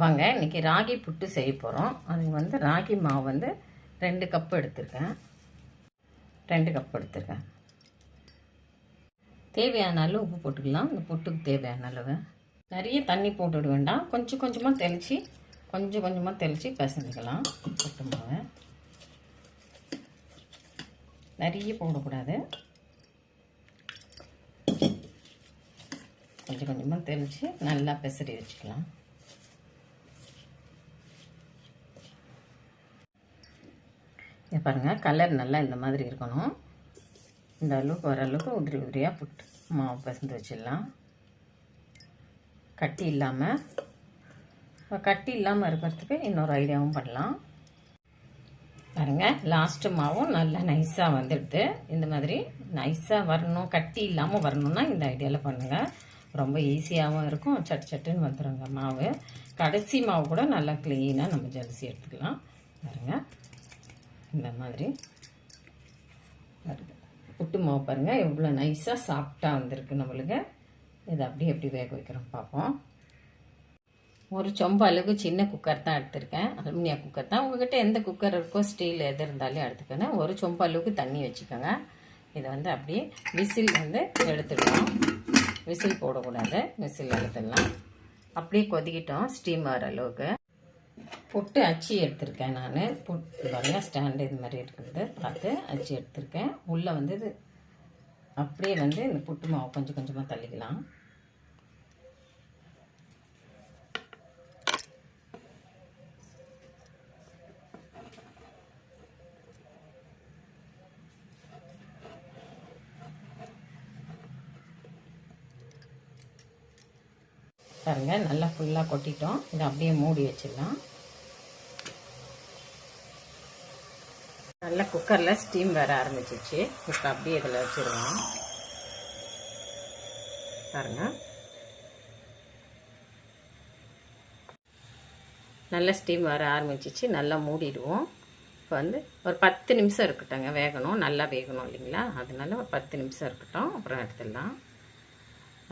வாங்க இன்றைக்கி ராகி புட்டு செய்ய போகிறோம். அதுக்கு வந்து ராகி மாவு வந்து 2 கப் எடுத்துருக்கேன். தேவையான அளவு உப்பு போட்டுக்கலாம். இந்த புட்டுக்கு தேவையான அளவு. நிறைய தண்ணி போட்டுவிட வேண்டாம். கொஞ்சம் கொஞ்சமாக தெளித்து பிசைஞ்சிக்கலாம். புட்டு மாவை நிறைய போடக்கூடாது. கொஞ்சம் கொஞ்சமாக தெளித்து நல்லா பிசறி வச்சுக்கலாம். பாருங்கள், கலர் நல்லா இந்த மாதிரி இருக்கணும். இந்த அளவுக்கு ஓரளவுக்கு உதிரியாக புட்டு மாவு பிசைந்து வச்சிடலாம். கட்டி இல்லாமல் இருக்கிறதுக்கு இன்னொரு ஐடியாவும் பண்ணலாம். பாருங்கள், லாஸ்ட்டு மாவும் நல்லா நைஸாக வந்துடுது. இந்த மாதிரி நைஸாக வரணும், கட்டி இல்லாமல் வரணும்னா இந்த ஐடியாவில் பண்ணுங்கள். ரொம்ப ஈஸியாகவும் இருக்கும். சட்டுன்னு வந்துடுங்க மாவு. கடைசி மாவு கூட நல்லா க்ளீனாக நம்ம ஜலிச்சு எடுத்துக்கலாம். பாருங்கள், இந்த மாதிரி வருது புட்டு மாவு. பாருங்கள் எவ்வளோ நைஸாக சாஃப்டாக வந்திருக்கு நம்மளுக்கு. இதை எப்படி வேக வைக்கிறோம் பார்ப்போம். ஒரு சொம்பு அளவுக்கு சின்ன குக்கர் தான் எடுத்திருக்கேன். அலுமினியா குக்கர் தான். உங்கள்கிட்ட எந்த குக்கர் இருக்கோ, ஸ்டீல் எது இருந்தாலும் எடுத்துக்கோங்க. ஒரு சொம்பு அளவுக்கு தண்ணி வச்சுக்கோங்க. இதை வந்து அப்படியே விசில் வந்து எடுத்துடலாம். விசில் போடக்கூடாது, விசில் எடுத்துடலாம். அப்படியே கொதிக்கிட்டோம் ஸ்டீம் வர அளவுக்கு. புட்டு அச்சி எடுத்திருக்கேன் நான். புட்டு பாருங்க, ஸ்டாண்டு இது மாதிரி இருக்கிறது பார்த்து அச்சி எடுத்திருக்கேன். உள்ளே வந்து இது அப்படியே வந்து இந்த புட்டு மாவு கொஞ்சம் கொஞ்சமாக தள்ளிக்கலாம். பாருங்க, நல்லா ஃபுல்லாக கொட்டிட்டோம். இதை அப்படியே மூடி வச்சிடலாம். நல்லா குக்கரில் ஸ்டீம் வர ஆரம்பிச்சிச்சு. இப்போ அப்படியே இதில் வச்சிடலாம். பாருங்கள், நல்லா ஸ்டீம் வர ஆரம்பிச்சிச்சு. நல்லா மூடிடுவோம். இப்போ வந்து ஒரு 10 நிமிஷம் இருக்கட்டுங்க. வேகணும், நல்லா வேகணும் இல்லைங்களா? அதனால ஒரு 10 நிமிஷம் இருக்கட்டும், அப்புறம் எடுத்துடலாம்.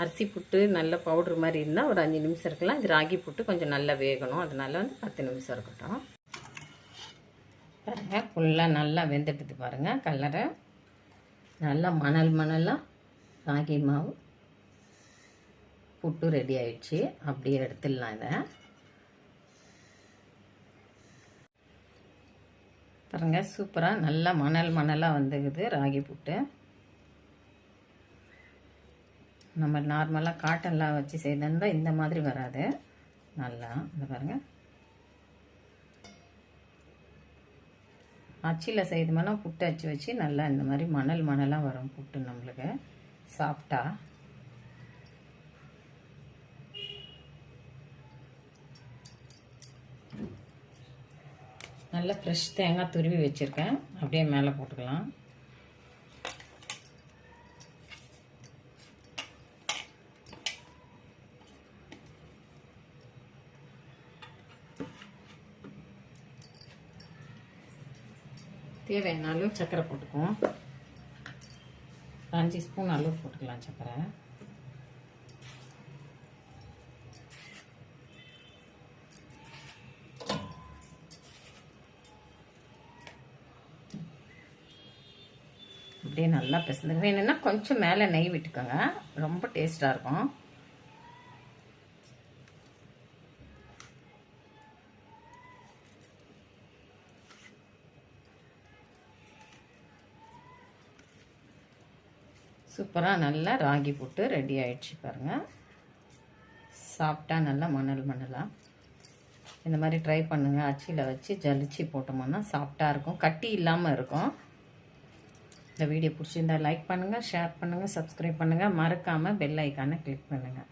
அரிசி புட்டு நல்ல பவுட்ரு மாதிரி இருந்தால் ஒரு 5 நிமிஷம் இருக்கலாம். இது ராகி புட்டு கொஞ்சம் நல்லா வேகணும், அதனால வந்து 10 நிமிஷம் இருக்கட்டும். பாருங்கள், ஃபுல்லாக நல்லா வெந்துட்டுது. பாருங்கள், கலரை நல்லா மணலாக ராகி மாவு புட்டு ரெடி ஆயிடுச்சு. அப்படியே எடுத்துடலாம். இதை பாருங்கள், சூப்பராக நல்லா மணலாக வந்துக்குது ராகி புட்டு. நம்ம நார்மலாக காட்டன்லாம் வச்சு செய்தா இந்த மாதிரி வராது. நல்லா இந்த பாருங்கள், அச்சியில் செய்தோம்னா புட்டு அச்சு வச்சு நல்லா இந்த மாதிரி மணலாக வரும் புட்டு நம்மளுக்கு சாப்பிட்டா. நல்லா ஃப்ரெஷ் தேங்காய் துருவி வச்சுருக்கேன். அப்படியே மேலே போட்டுக்கலாம். தேவையான அளவு சர்க்கரை போட்டுக்குவோம். 5 ஸ்பூன் அளவு போட்டுக்கலாம் சர்க்கரை. அப்படியே நல்லா பிசைந்து வேணும்னா கொஞ்சம் மேலே நெய் விட்டுக்கோங்க, ரொம்ப டேஸ்ட்டாக இருக்கும். சூப்பராக நல்லா ராகி புட்டு ரெடி ஆயிடுச்சு. பாருங்கள், சாப்பிட்டா நல்லா மணலாக. இந்த மாதிரி ட்ரை பண்ணுங்கள். அச்சியில் வச்சு ஜலிச்சு போட்டோம்னா சாஃப்டாக இருக்கும், கட்டி இல்லாமல் இருக்கும். இந்த வீடியோ பிடிச்சிருந்தா லைக் பண்ணுங்கள், ஷேர் பண்ணுங்கள், சப்ஸ்கிரைப் பண்ணுங்கள். மறக்காமல் பெல் ஐக்கானை கிளிக் பண்ணுங்கள்.